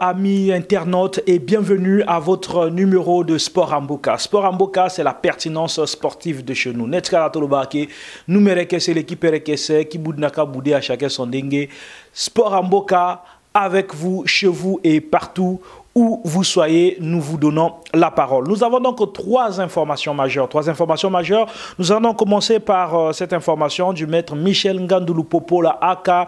amis internautes et bienvenue à votre numéro de Sport en Boka. Sport en Boka, c'est la pertinence sportive de chez nous. Netskala Tolobake, nous c'est l'équipe RKC qui boudnaka boudé à chacun son dengue. Sport en Boka, avec vous, chez vous et partout où vous soyez, nous vous donnons la parole. Nous avons donc trois informations majeures. Nous allons commencer par cette information du maître Michel Ngandulu Popola Aka,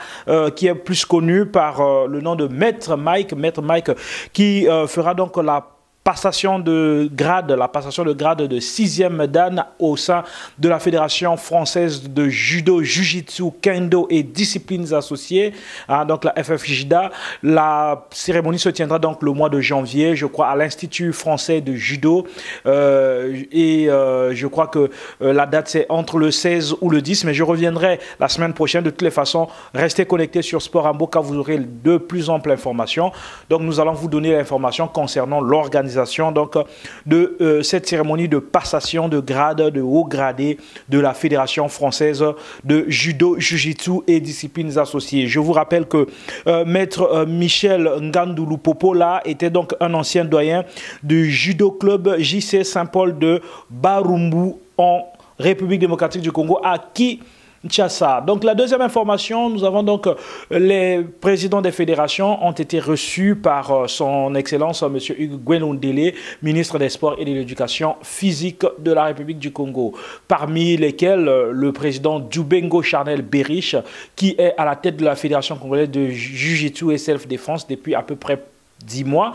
qui est plus connu par le nom de Maître Mike. Maître Mike qui fera donc la passation de grade de 6e dan au sein de la Fédération française de judo, jiu-jitsu, kendo et disciplines associées, donc la FFJDA. La cérémonie se tiendra donc le mois de janvier, je crois, à l'Institut français de judo. Je crois que la date c'est entre le 16 ou le 10, mais je reviendrai la semaine prochaine. De toutes les façons, restez connectés sur Sport en Boka, vous aurez de plus amples informations. Donc nous allons vous donner l'information concernant l'organisation donc de cette cérémonie de passation de grade, de haut gradé de la Fédération française de judo, jiu-jitsu et disciplines associées. Je vous rappelle que maître Michel Ngandulu Popola était donc un ancien doyen du judo club JC Saint-Paul de Barumbu en République démocratique du Congo, à Kinshasa. Donc la deuxième information, nous avons donc les présidents des fédérations ont été reçus par son excellence M. Hugues Gwelondele, ministre des Sports et de l'Éducation physique de la République du Congo, parmi lesquels le président Djubengo Charnel Berish, qui est à la tête de la Fédération congolaise de Jiu-Jitsu et Self-Défense depuis à peu près 10 mois,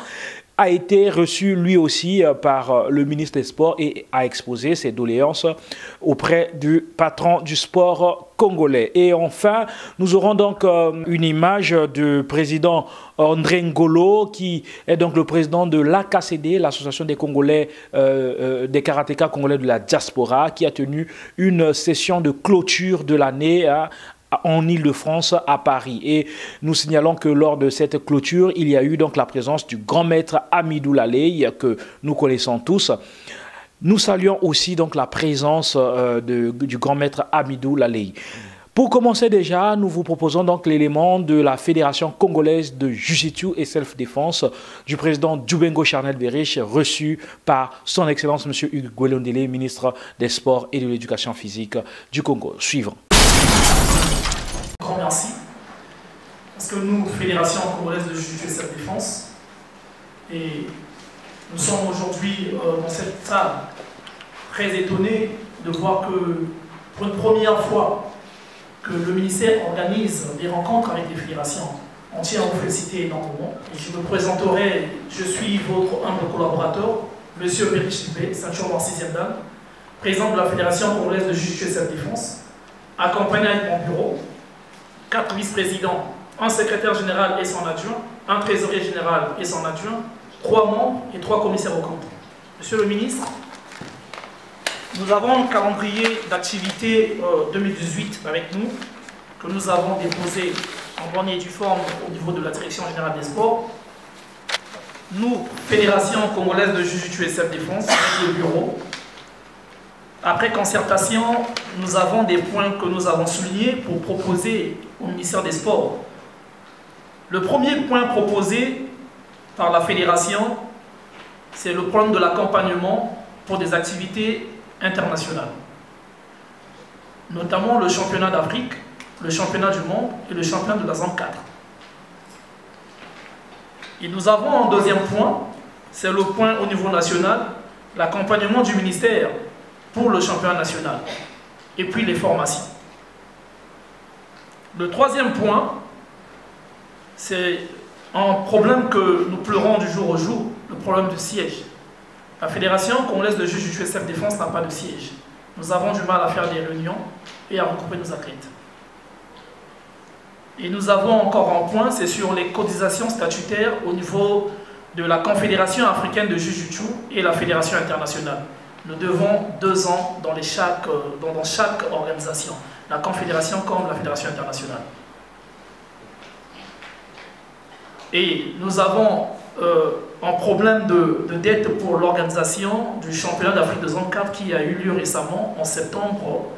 a été reçu lui aussi par le ministre des Sports et a exposé ses doléances auprès du patron du sport congolais. Et enfin, nous aurons donc une image du président André Ngolo, qui est donc le président de l'AKCD, l'association des Congolais, des karatékas congolais de la diaspora, qui a tenu une session de clôture de l'année en Île-de-France, à Paris. Et nous signalons que lors de cette clôture, il y a eu donc la présence du grand maître Amidou Laley, que nous connaissons tous. Nous saluons aussi donc la présence du grand maître Amidou Laley. Pour commencer déjà, nous vous proposons donc l'élément de la Fédération congolaise de Jiu-Jitsu et Self-Défense du président Djubengo Charnel Berish, reçu par son excellence M. Hugues Gwelondele, ministre des Sports et de l'Éducation physique du Congo. Suivant. Grand merci, parce que nous, Fédération congolaise de Jiu-Jitsu et Self-Défense, et nous sommes aujourd'hui dans cette salle très étonnés de voir que pour une première fois que le ministère organise des rencontres avec les fédérations. On tient à vous féliciter énormément. Et je me présenterai, je suis votre humble collaborateur, M. Berish Libé, ceinture noire 6e dan, président de la Fédération congolaise de Jiu-Jitsu et Self-Défense, accompagné avec mon bureau, 4 vice-présidents, un secrétaire général et son adjoint, un trésorier général et son adjoint, 3 membres et 3 commissaires aux comptes. Monsieur le ministre, nous avons un calendrier d'activité 2018 avec nous, que nous avons déposé en bonne et due forme au niveau de la Direction générale des sports. Nous, Fédération congolaise de Jiu-Jitsu et Self-Défense, avec le bureau, après concertation, nous avons des points que nous avons soulignés pour proposer au ministère des Sports. Le premier point proposé par la Fédération, c'est le problème de l'accompagnement pour des activités internationales, notamment le championnat d'Afrique, le championnat du monde et le championnat de la zone 4. Et nous avons un deuxième point, c'est le point au niveau national, l'accompagnement du ministère pour le championnat national, et puis les formations. Le troisième point, c'est un problème que nous pleurons du jour au jour, le problème du siège. La Fédération congolaise de Jiu-Jitsu et Self-Défense n'a pas de siège. Nous avons du mal à faire des réunions et à regrouper nos athlètes. Et nous avons encore un point, c'est sur les cotisations statutaires au niveau de la Confédération africaine de Jiu-Jitsu et la Fédération internationale. Nous devons 2 ans dans chaque organisation, la Confédération comme la Fédération internationale. Et nous avons un problème de dette pour l'organisation du championnat d'Afrique de zone 4 qui a eu lieu récemment en septembre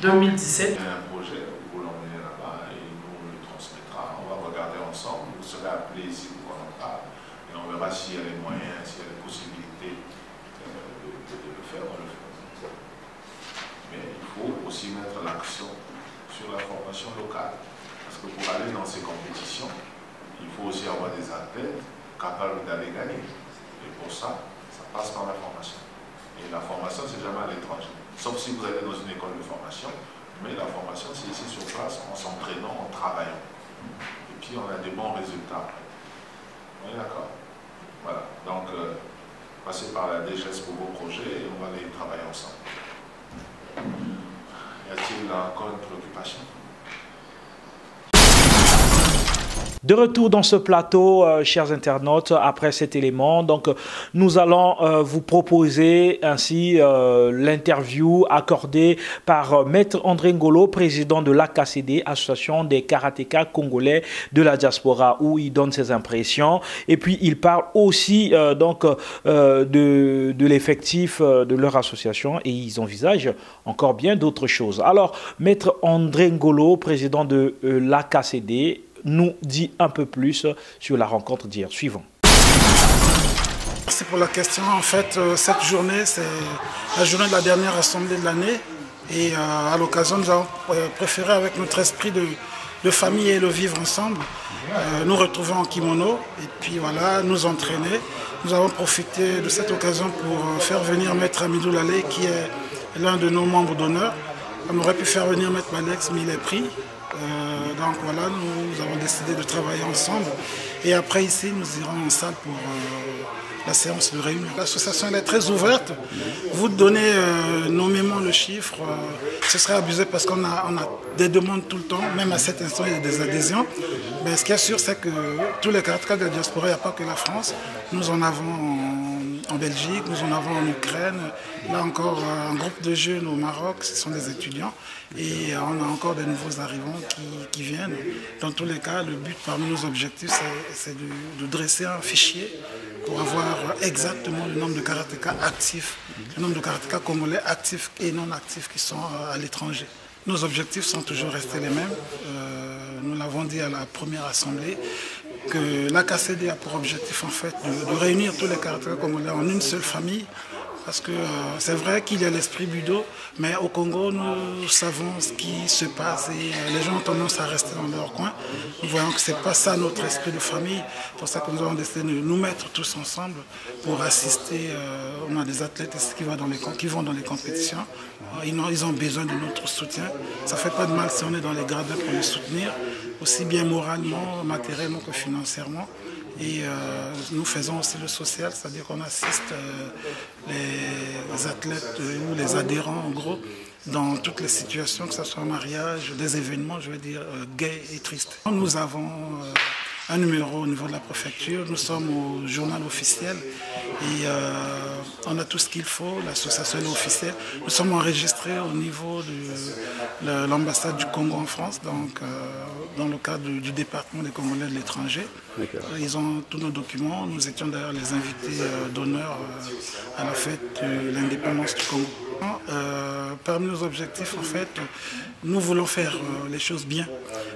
2017. Un projet, vous l'emmenez là-bas et nous le transmettra. On va regarder ensemble, vous serez appelés ici pour en parler. l'accent sur la formation locale. Parce que pour aller dans ces compétitions, il faut aussi avoir des athlètes capables d'aller gagner. Et pour ça, ça passe par la formation. Et la formation, c'est jamais à l'étranger. Sauf si vous allez dans une école de formation, mais la formation, c'est ici sur place, en s'entraînant, en travaillant. Et puis, on a des bons résultats. On est d'accord? Voilà. Donc, passez par la DGS pour vos projets et on va aller travailler ensemble. Y a-t-il encore une préoccupation? De retour dans ce plateau, chers internautes, après cet élément, donc nous allons vous proposer ainsi l'interview accordée par Maître André Ngolo, président de l'AKCD, Association des karatékas congolais de la diaspora, où il donne ses impressions. Et puis il parle aussi de l'effectif de leur association et ils envisagent encore bien d'autres choses. Alors, Maître André Ngolo, président de l'AKCD, nous dit un peu plus sur la rencontre d'hier. Suivant. Merci pour la question. En fait, cette journée, c'est la journée de la dernière assemblée de l'année. Et à l'occasion, nous avons préféré, avec notre esprit de famille et le vivre ensemble, nous retrouver en kimono et puis voilà, nous entraîner. Nous avons profité de cette occasion pour faire venir Maître Amidou Lalé, qui est l'un de nos membres d'honneur. On aurait pu faire venir Maître Malex, mais il est pris. Donc voilà, nous avons décidé de travailler ensemble et après ici nous irons en salle pour la séance de réunion. L'association est très ouverte, vous donnez nommément le chiffre, ce serait abusé parce qu'on a des demandes tout le temps, même à cet instant il y a des adhésions. Mais ce qui est sûr, c'est que tous les karatékas de la diaspora, il n'y a pas que la France, nous en avons en Belgique, nous en avons en Ukraine, là encore un groupe de jeunes au Maroc, ce sont des étudiants et on a encore des nouveaux arrivants qui viennent. Dans tous les cas, le but parmi nos objectifs, c'est de dresser un fichier pour avoir exactement le nombre de karatékas actifs, le nombre de karatékas congolais actifs et non actifs qui sont à l'étranger. Nos objectifs sont toujours restés les mêmes. Nous l'avons dit à la première assemblée, que l'AKCD a pour objectif en fait de réunir tous les karatékas congolais en une seule famille. Parce que c'est vrai qu'il y a l'esprit budo, mais au Congo, nous savons ce qui se passe et les gens ont tendance à rester dans leur coin. Nous voyons que ce n'est pas ça notre esprit de famille. C'est pour ça que nous avons décidé de nous mettre tous ensemble pour assister. On a des athlètes qui vont dans les compétitions. Ils ont besoin de notre soutien. Ça ne fait pas de mal si on est dans les gradins pour les soutenir, aussi bien moralement, matériellement que financièrement. Et nous faisons aussi le social, c'est-à-dire qu'on assiste les athlètes ou les adhérents, en gros, dans toutes les situations, que ce soit un mariage, des événements, je veux dire, gays et tristes. Nous avons un numéro au niveau de la préfecture, nous sommes au journal officiel et on a tout ce qu'il faut, l'association est officielle. Nous sommes enregistrés au niveau de l'ambassade du Congo en France, donc dans le cadre du département des Congolais de l'étranger. Ils ont tous nos documents, nous étions d'ailleurs les invités d'honneur à la fête de l'indépendance du Congo. Parmi nos objectifs, en fait, nous voulons faire les choses bien.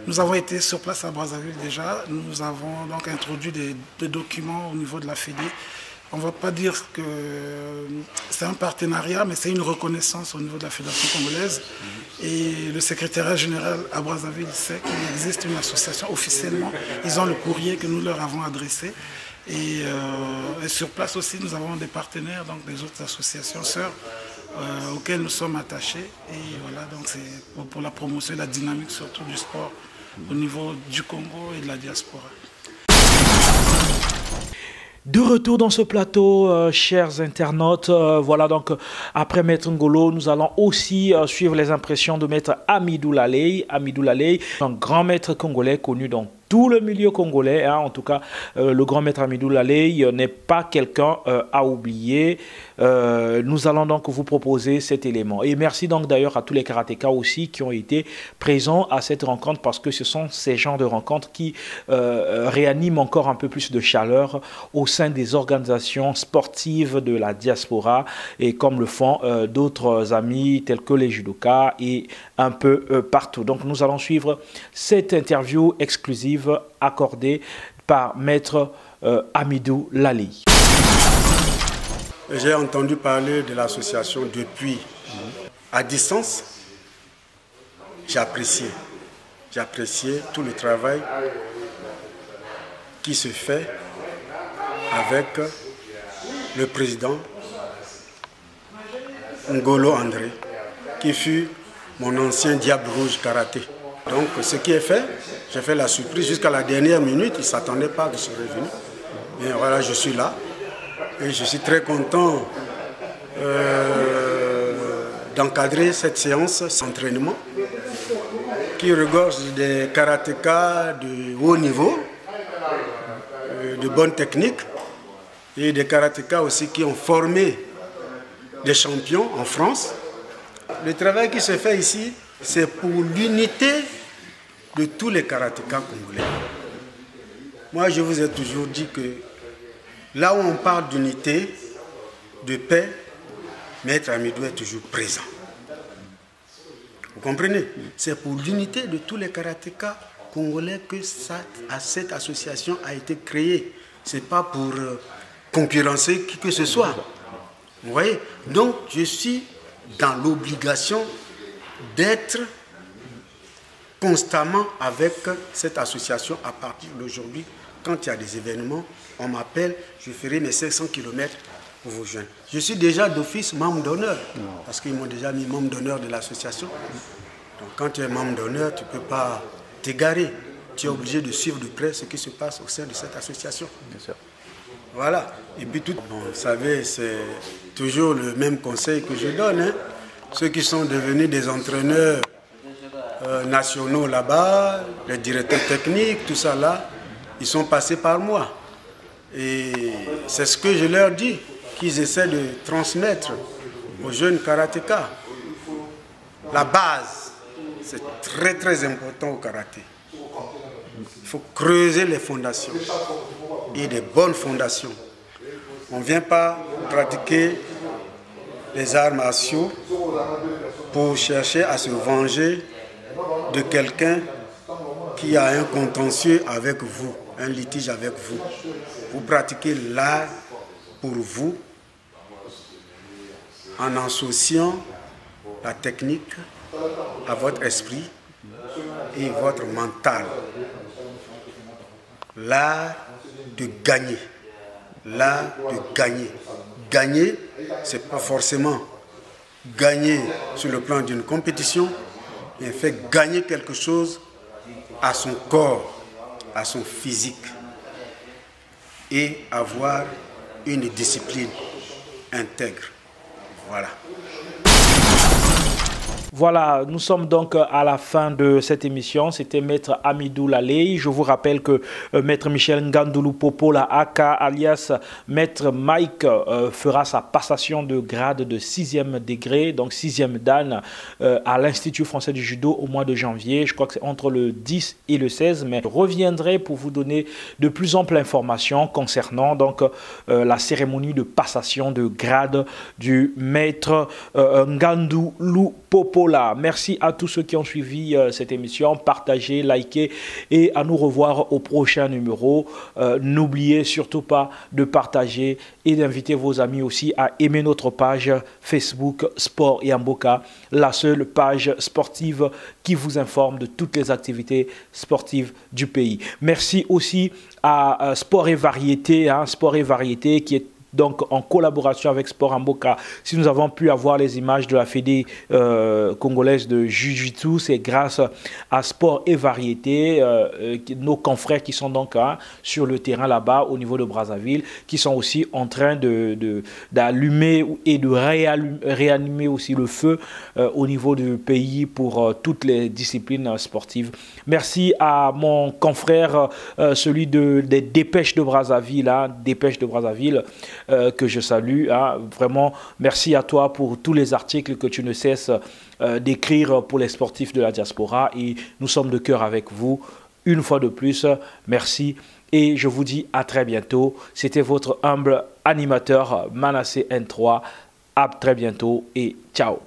Nous avons été sur place à Brazzaville déjà, nous avons donc introduit des documents au niveau de la FEDE. On ne va pas dire que c'est un partenariat, mais c'est une reconnaissance au niveau de la Fédération congolaise. Et le secrétariat général à Brazzaville sait qu'il existe une association officiellement. Ils ont le courrier que nous leur avons adressé. Et sur place aussi, nous avons des partenaires, donc des autres associations sœurs auxquelles nous sommes attachés. Et voilà, donc c'est pour la promotion et la dynamique surtout du sport au niveau du Congo et de la diaspora. De retour dans ce plateau, chers internautes, voilà donc après Maître Ngolo, nous allons aussi suivre les impressions de Maître Amidou Lalé. Amidou Lalé, un grand maître congolais connu dans tout le milieu congolais, hein. En tout cas, le grand maître Amidou Lalé n'est pas quelqu'un à oublier. Nous allons donc vous proposer cet élément. Et merci donc d'ailleurs à tous les karatékas aussi qui ont été présents à cette rencontre parce que ce sont ces genres de rencontres qui réaniment encore un peu plus de chaleur au sein des organisations sportives de la diaspora et comme le font d'autres amis tels que les judokas et un peu partout. Donc nous allons suivre cette interview exclusive accordée par Maître Amidou Lalé. J'ai entendu parler de l'association depuis à distance. J'appréciais tout le travail qui se fait avec le président Ngolo André, qui fut mon ancien diable rouge karaté. Donc ce qui est fait, j'ai fait la surprise jusqu'à la dernière minute, il ne s'attendait pas que je serais venu. Et voilà, je suis là et je suis très content d'encadrer cette séance d'entraînement qui regorge des karatékas de haut niveau, de bonne technique, et des karatékas aussi qui ont formé des champions en France. Le travail qui se fait ici, c'est pour l'unité de tous les karatékas congolais. Moi, je vous ai toujours dit que là où on parle d'unité, de paix, Maître Amidou est toujours présent. Vous comprenez? C'est pour l'unité de tous les karatékas congolais que cette association a été créée. Ce n'est pas pour concurrencer qui que ce soit. Vous voyez? Donc, je suis dans l'obligation d'être constamment avec cette association à partir d'aujourd'hui. Quand il y a des événements, on m'appelle, je ferai mes 500 km pour vous joindre. Je suis déjà d'office membre d'honneur, parce qu'ils m'ont déjà mis membre d'honneur de l'association. Donc quand tu es membre d'honneur, tu ne peux pas t'égarer. Tu es obligé de suivre de près ce qui se passe au sein de cette association. Bien sûr. Voilà. Et puis tout, bon, vous savez, c'est toujours le même conseil que je donne. Hein. Ceux qui sont devenus des entraîneurs nationaux là-bas, les directeurs techniques, tout ça là, ils sont passés par moi. Et c'est ce que je leur dis, qu'ils essaient de transmettre aux jeunes karatékas. La base, c'est très très important au karaté. Il faut creuser les fondations, et des bonnes fondations. On ne vient pas pratiquer les arts martiaux pour chercher à se venger de quelqu'un qui a un contentieux avec vous, un litige avec vous. Vous pratiquez l'art pour vous en associant la technique à votre esprit et votre mental. L'art de gagner. L'art de gagner. Gagner, ce n'est pas forcément gagner sur le plan d'une compétition, mais faire gagner quelque chose à son corps, à son physique, et avoir une discipline intègre. Voilà. Voilà, nous sommes donc à la fin de cette émission. C'était Maître Amidou Lalei. Je vous rappelle que Maître Michel Ngandulu Popola Aka, alias Maître Mike, fera sa passation de grade de 6e degré, donc 6e dan, à l'Institut français du judo au mois de janvier. Je crois que c'est entre le 10 et le 16, mais je reviendrai pour vous donner de plus amples informations concernant donc la cérémonie de passation de grade du Maître Ngandulu Popola. Merci à tous ceux qui ont suivi cette émission. Partagez, likez et à nous revoir au prochain numéro. N'oubliez surtout pas de partager et d'inviter vos amis aussi à aimer notre page Facebook Sport Yamboka, la seule page sportive qui vous informe de toutes les activités sportives du pays. Merci aussi à Sport et Variété, Sport et Variété qui est donc en collaboration avec Sport Yamboka. Si nous avons pu avoir les images de la Fédé congolaise de Jiu-Jitsu, c'est grâce à Sport et Variété, nos confrères qui sont donc sur le terrain là-bas au niveau de Brazzaville, qui sont aussi en train d'allumer et de réanimer aussi le feu au niveau du pays pour toutes les disciplines sportives. Merci à mon confrère, celui des Dépêches de Brazzaville, que je salue. Vraiment, merci à toi pour tous les articles que tu ne cesses d'écrire pour les sportifs de la diaspora. Et nous sommes de cœur avec vous. Une fois de plus, merci. Et je vous dis à très bientôt. C'était votre humble animateur Manassé N3. À très bientôt et ciao.